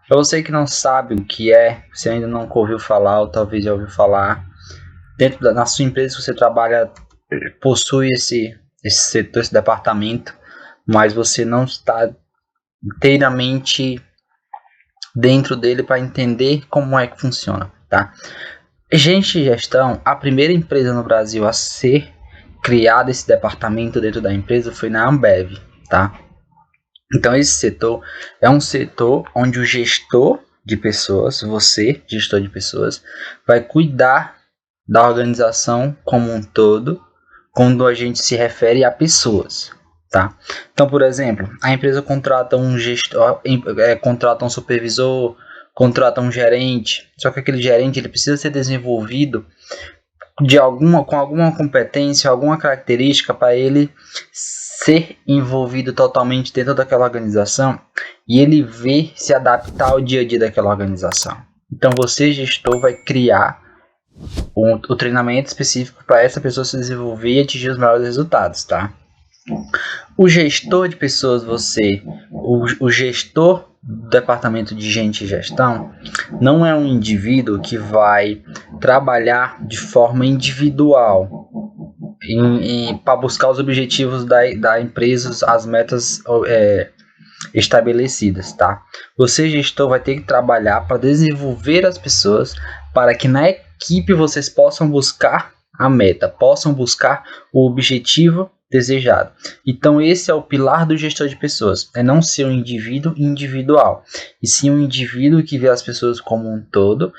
Para você que não sabe o que é, você ainda não ouviu falar ou talvez já ouviu falar, na sua empresa que você trabalha possui esse setor, esse departamento, mas você não está inteiramente dentro dele para entender como é que funciona, tá? Gente de gestão, a primeira empresa no Brasil a ser criada esse departamento dentro da empresa foi na Ambev, tá? Então esse setor é um setor onde o gestor de pessoas, você, gestor de pessoas, vai cuidar da organização como um todo quando a gente se refere a pessoas, tá? Então, por exemplo, a empresa contrata um gestor, contrata um supervisor, contrata um gerente, só que aquele gerente ele precisa ser desenvolvido com alguma competência, alguma característica para ele ser envolvido totalmente dentro daquela organização e ele ver se adaptar ao dia a dia daquela organização. Então você, gestor, vai criar o treinamento específico para essa pessoa se desenvolver e atingir os melhores resultados, tá? O gestor de pessoas, o gestor do departamento de gente e gestão, não é um indivíduo que vai trabalhar de forma individual para buscar os objetivos da empresa, as metas estabelecidas, tá? Você, gestor, vai ter que trabalhar para desenvolver as pessoas para que na equipe vocês possam buscar a meta, possam buscar o objetivo desejado. Então esse é o pilar do gestor de pessoas, é não ser um indivíduo individual, e sim um indivíduo que vê as pessoas como um todo,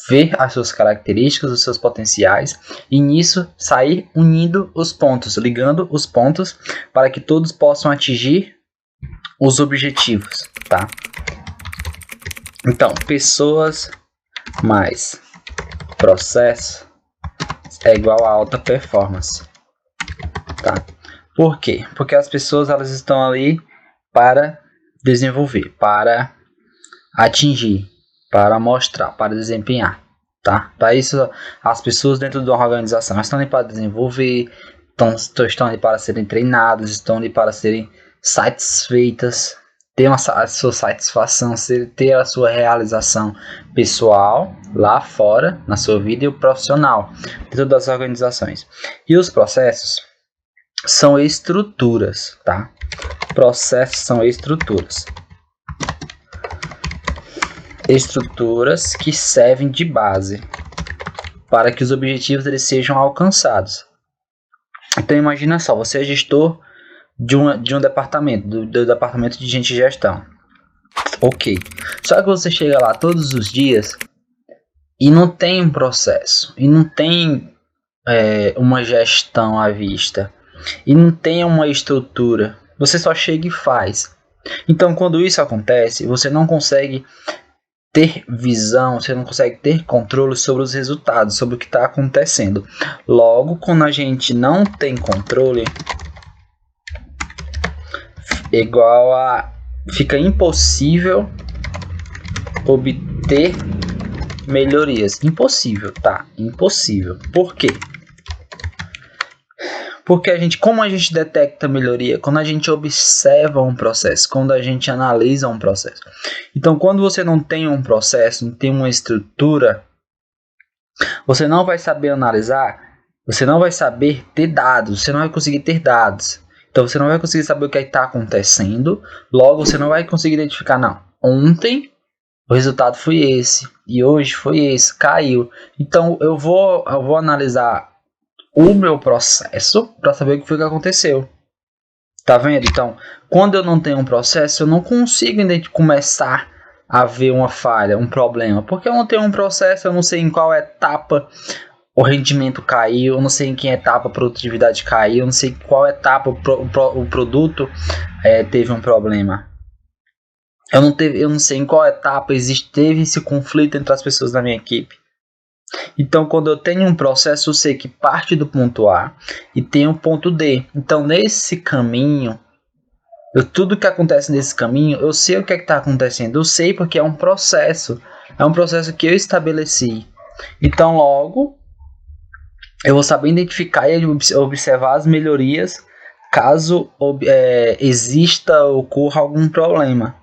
ver as suas características, os seus potenciais, e nisso sair unindo os pontos, ligando os pontos para que todos possam atingir os objetivos, tá? Então, pessoas mais processo é igual a alta performance, tá? Por quê? Porque as pessoas elas estão ali para desenvolver, para atingir, para mostrar, para desempenhar, tá? Para isso, as pessoas dentro de uma organização estão ali para desenvolver, estão ali para serem treinadas, estão ali para serem satisfeitas, ter a sua satisfação, ter a sua realização pessoal lá fora, na sua vida, e o profissional dentro das organizações. E os processos são estruturas, tá? Processos são estruturas. Estruturas que servem de base para que os objetivos eles sejam alcançados. Então imagina só, você é gestor de um departamento, do departamento de gente de gestão. Ok. Só que você chega lá todos os dias e não tem um processo, e não tem uma gestão à vista, e não tem uma estrutura. Você só chega e faz. Então quando isso acontece, você não consegue ter visão, você não consegue ter controle sobre os resultados, sobre o que está acontecendo. Logo, quando a gente não tem controle, fica impossível obter melhorias. Impossível, tá? Impossível. Por quê? Porque como a gente detecta melhoria? Quando a gente observa um processo, quando a gente analisa um processo. Então, quando você não tem um processo, não tem uma estrutura, você não vai saber analisar, você não vai saber ter dados, você não vai conseguir ter dados. Então, você não vai conseguir saber o que está acontecendo, logo você não vai conseguir identificar, não. Ontem o resultado foi esse, e hoje foi esse, caiu. Então, eu vou analisar o meu processo para saber o que foi que aconteceu. Tá vendo? Então, quando eu não tenho um processo, eu não consigo começar a ver uma falha, um problema. Porque eu não tenho um processo, eu não sei em qual etapa o rendimento caiu, eu não sei em que etapa a produtividade caiu, eu não sei em qual etapa o produto teve um problema. Eu não sei em qual etapa teve esse conflito entre as pessoas da minha equipe. Então, quando eu tenho um processo, eu sei que parte do ponto A e tem o ponto D. Então, nesse caminho, tudo que acontece nesse caminho, eu sei o que está acontecendo. Eu sei porque é um processo. É um processo que eu estabeleci. Então, logo, eu vou saber identificar e observar as melhorias caso ocorra algum problema.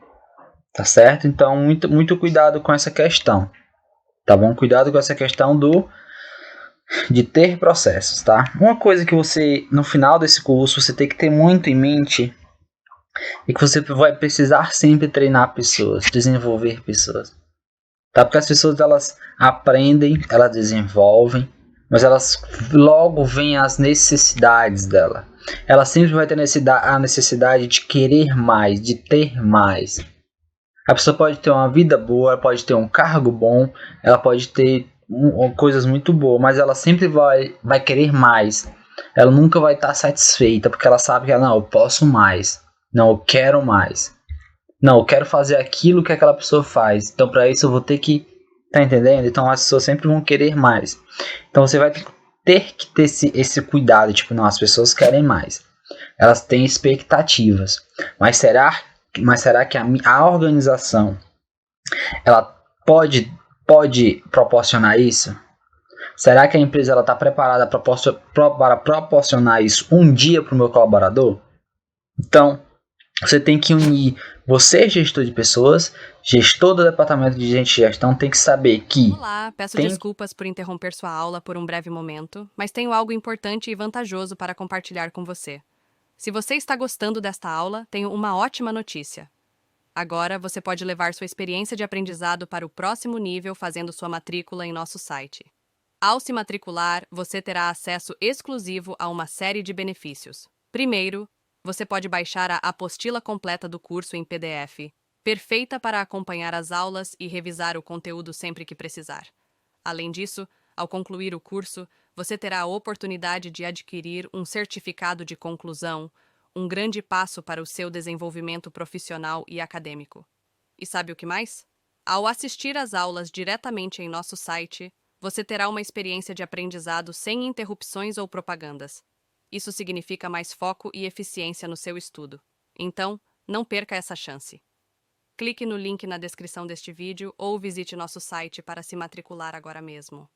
tá certo? Então, muito cuidado com essa questão, tá bom? Cuidado com essa questão de ter processos, tá? Uma coisa que você, no final desse curso, você tem que ter muito em mente é que você vai precisar sempre treinar pessoas, desenvolver pessoas, tá? Porque as pessoas, elas aprendem, elas desenvolvem, mas elas logo veem as necessidades dela. Ela sempre vai ter a necessidade de querer mais, de ter mais. A pessoa pode ter uma vida boa, ela pode ter um cargo bom, ela pode ter coisas muito boas, mas ela sempre vai querer mais. Ela nunca vai estar satisfeita, porque ela sabe que não, eu posso mais. Não, eu quero mais. Não, eu quero fazer aquilo que aquela pessoa faz. Então, para isso, eu vou ter que. Tá entendendo? Então, as pessoas sempre vão querer mais. Então, você vai ter que ter esse cuidado. Tipo, não, as pessoas querem mais. Elas têm expectativas. Mas será que a organização ela pode proporcionar isso? Será que a empresa está preparada para proporcionar isso um dia para o meu colaborador? Então, você tem que unir, você, gestor de pessoas, gestor do departamento de gente de gestão, tem que saber que... Olá, peço desculpas por interromper sua aula por um breve momento, mas tenho algo importante e vantajoso para compartilhar com você. Se você está gostando desta aula, tenho uma ótima notícia. Agora você pode levar sua experiência de aprendizado para o próximo nível fazendo sua matrícula em nosso site. Ao se matricular, você terá acesso exclusivo a uma série de benefícios. Primeiro, você pode baixar a apostila completa do curso em PDF, perfeita para acompanhar as aulas e revisar o conteúdo sempre que precisar. Além disso, ao concluir o curso, você terá a oportunidade de adquirir um certificado de conclusão, um grande passo para o seu desenvolvimento profissional e acadêmico. E sabe o que mais? Ao assistir às aulas diretamente em nosso site, você terá uma experiência de aprendizado sem interrupções ou propagandas. Isso significa mais foco e eficiência no seu estudo. Então, não perca essa chance. Clique no link na descrição deste vídeo ou visite nosso site para se matricular agora mesmo.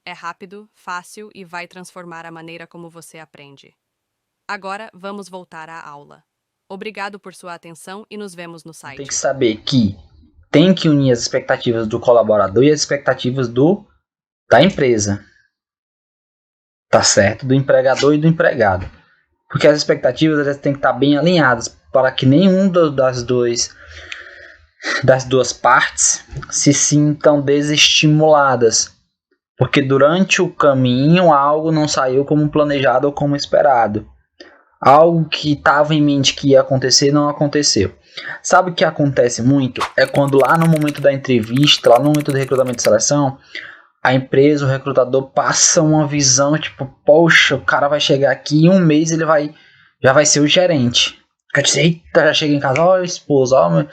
É rápido, fácil e vai transformar a maneira como você aprende. Agora, vamos voltar à aula. Obrigado por sua atenção e nos vemos no site. Tem que saber que tem que unir as expectativas do colaborador e as expectativas da empresa. Tá certo? Do empregador e do empregado. Porque as expectativas elas têm que estar bem alinhadas para que nenhum das duas partes se sintam desestimuladas. Porque durante o caminho algo não saiu como planejado ou como esperado. Algo que estava em mente que ia acontecer não aconteceu. Sabe o que acontece muito? É quando lá no momento da entrevista, lá no momento do recrutamento e seleção, a empresa, o recrutador passa uma visão tipo, poxa, o cara vai chegar aqui em um mês ele já vai ser o gerente. Quer dizer, eita, já chega em casa, ó, esposa, ó,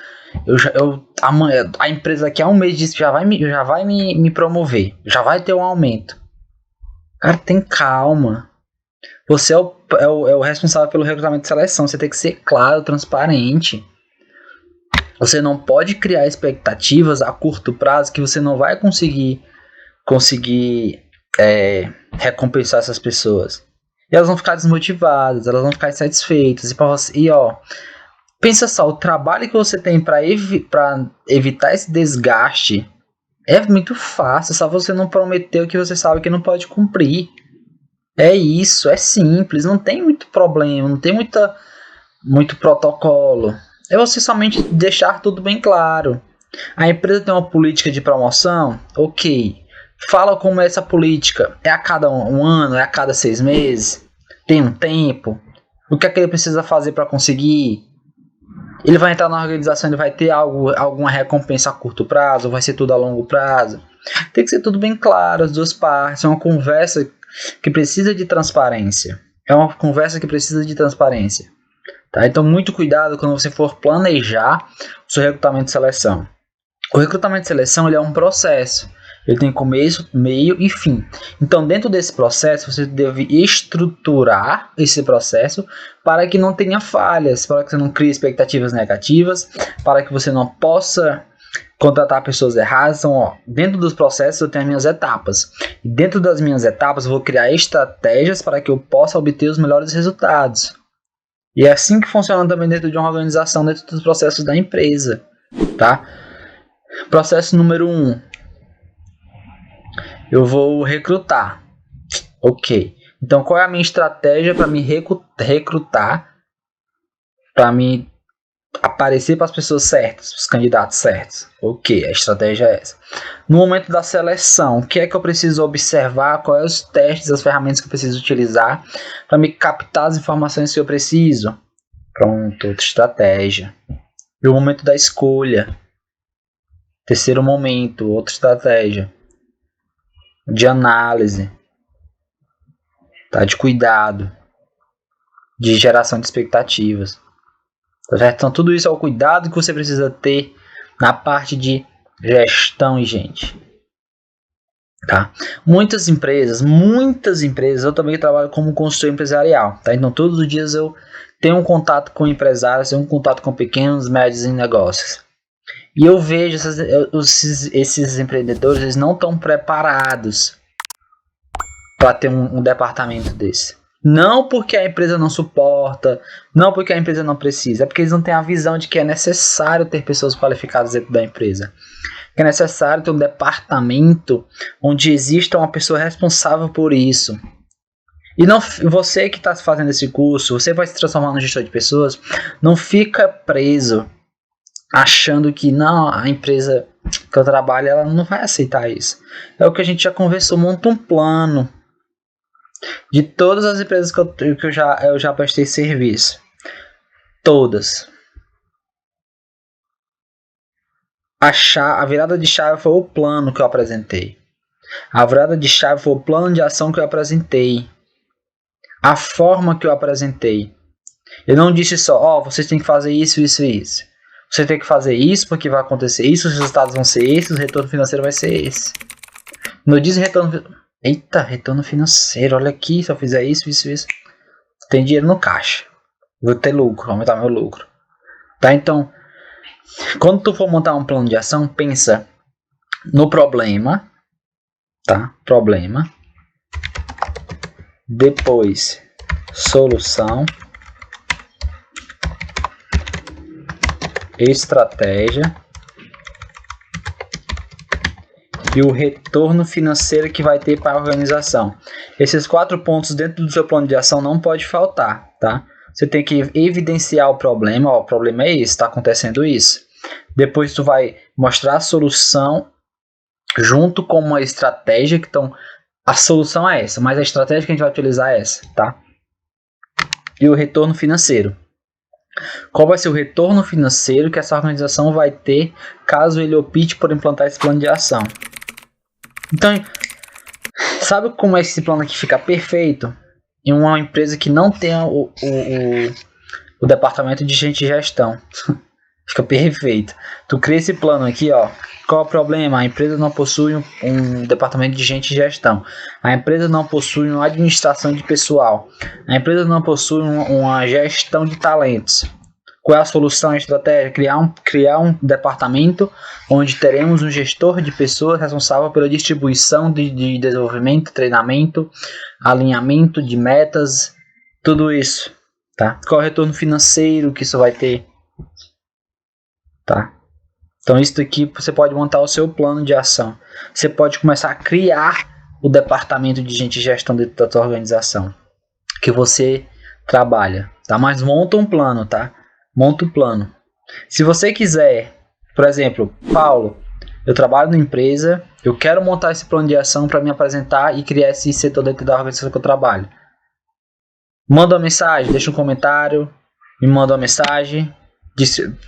a empresa aqui há um mês disse que já vai me promover, já vai ter um aumento. Cara, tem calma. Você é o responsável pelo recrutamento de seleção, você tem que ser claro, transparente. Você não pode criar expectativas a curto prazo que você não vai conseguir recompensar essas pessoas. E elas vão ficar desmotivadas, elas vão ficar insatisfeitas. Pensa só, o trabalho que você tem para evitar esse desgaste é muito fácil, só você não prometer o que você sabe que não pode cumprir. É isso, é simples, não tem muito problema, não tem muito protocolo. É você somente deixar tudo bem claro. A empresa tem uma política de promoção? Ok. Fala como é essa política. É a cada um ano? É a cada 6 meses? Tem um tempo? O que é que ele precisa fazer para conseguir? Ele vai entrar na organização, ele vai ter alguma recompensa a curto prazo? Ou vai ser tudo a longo prazo? Tem que ser tudo bem claro, as duas partes. É uma conversa que precisa de transparência. Tá? Então, muito cuidado quando você for planejar o seu recrutamento de seleção. O recrutamento de seleção ele é um processo. Ele tem começo, meio e fim. Então, dentro desse processo, você deve estruturar esse processo para que não tenha falhas, para que você não crie expectativas negativas, para que você não possa contratar pessoas erradas. Então, dentro dos processos eu tenho as minhas etapas. E dentro das minhas etapas eu vou criar estratégias para que eu possa obter os melhores resultados. E é assim que funciona também dentro de uma organização, dentro dos processos da empresa. tá? Processo número 1. Eu vou recrutar. Ok. Então, qual é a minha estratégia para me recrutar? Para me aparecer para as pessoas certas, para os candidatos certos. Ok, a estratégia é essa. No momento da seleção, o que é que eu preciso observar? Quais os testes, as ferramentas que eu preciso utilizar para me captar as informações que eu preciso? Pronto, outra estratégia. E o momento da escolha. Terceiro momento, outra estratégia. De análise. Tá? De cuidado. De geração de expectativas. Tá certo? Então, tudo isso é o cuidado que você precisa ter na parte de gestão, gente. Tá? Muitas empresas, eu também trabalho como consultor empresarial. Tá? Então, todos os dias eu tenho um contato com empresários, tenho um contato com pequenos, médios e negócios. E eu vejo esses empreendedores, eles não estão preparados para ter um departamento desse. Não porque a empresa não suporta, não porque a empresa não precisa, é porque eles não têm a visão de que é necessário ter pessoas qualificadas dentro da empresa. Que é necessário ter um departamento onde exista uma pessoa responsável por isso. E não, você que está fazendo esse curso, você vai se transformar no gestor de pessoas, não fica preso achando que não, a empresa que eu trabalho ela não vai aceitar isso. É o que a gente já conversou, monta um plano de todas as empresas que eu já prestei serviço. Todas. A virada de chave foi o plano que eu apresentei. A virada de chave foi o plano de ação que eu apresentei. A forma que eu apresentei. Eu não disse só, vocês têm que fazer isso, isso e isso. Você tem que fazer isso porque vai acontecer isso, os resultados vão ser esses, o retorno financeiro vai ser esse. Quando eu disse retorno financeiro, olha aqui, se eu fizer isso, isso, isso. Tem dinheiro no caixa. Vou ter lucro, aumentar meu lucro. Tá? Então, quando tu for montar um plano de ação, pensa no problema, tá? Problema. Depois, solução. Estratégia. E o retorno financeiro que vai ter para a organização. Esses 4 pontos dentro do seu plano de ação não pode faltar, tá? Você tem que evidenciar o problema, o problema é esse, está acontecendo isso. Depois tu vai mostrar a solução junto com uma estratégia, a solução é essa, mas a estratégia que a gente vai utilizar é essa, tá? E o retorno financeiro. Qual vai ser o retorno financeiro que essa organização vai ter caso ele opte por implantar esse plano de ação? Então, sabe como esse plano aqui fica perfeito? Em uma empresa que não tem o departamento de gente de gestão. Fica perfeito. Tu cria esse plano aqui, ó. Qual é o problema? A empresa não possui um departamento de gente de gestão. A empresa não possui uma administração de pessoal. A empresa não possui uma gestão de talentos. Qual é a solução, a estratégia? Criar um departamento onde teremos um gestor de pessoas responsável pela distribuição de desenvolvimento, treinamento, alinhamento de metas, tudo isso. Tá? Qual é o retorno financeiro que isso vai ter? Tá? Então isso aqui você pode montar o seu plano de ação. Você pode começar a criar o departamento de gente de gestão dentro da sua organização que você trabalha, tá? Mas monta um plano, tá? Monta um plano. Se você quiser, por exemplo, Paulo, eu trabalho na empresa, eu quero montar esse plano de ação para me apresentar e criar esse setor dentro da organização que eu trabalho. Manda uma mensagem, deixa um comentário, me manda uma mensagem.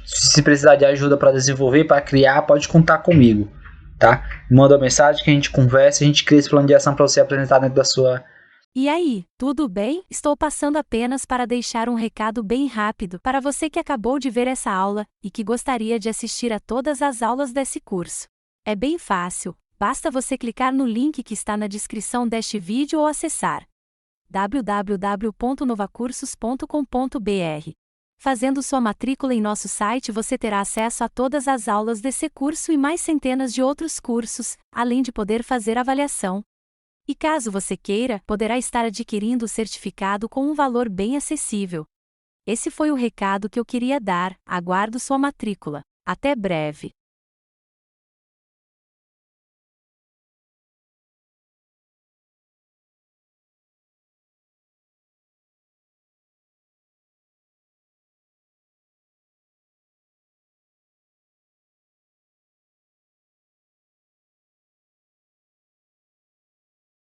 Se precisar de ajuda para desenvolver, para criar, pode contar comigo, tá? Manda uma mensagem que a gente conversa, a gente cria esse plano de ação para você apresentar dentro da sua... E aí, tudo bem? Estou passando apenas para deixar um recado bem rápido para você que acabou de ver essa aula e que gostaria de assistir a todas as aulas desse curso. É bem fácil, basta você clicar no link que está na descrição deste vídeo ou acessar www.novacursos.com.br. Fazendo sua matrícula em nosso site, você terá acesso a todas as aulas desse curso e mais centenas de outros cursos, além de poder fazer avaliação. E caso você queira, poderá estar adquirindo o certificado com um valor bem acessível. Esse foi o recado que eu queria dar, aguardo sua matrícula. Até breve!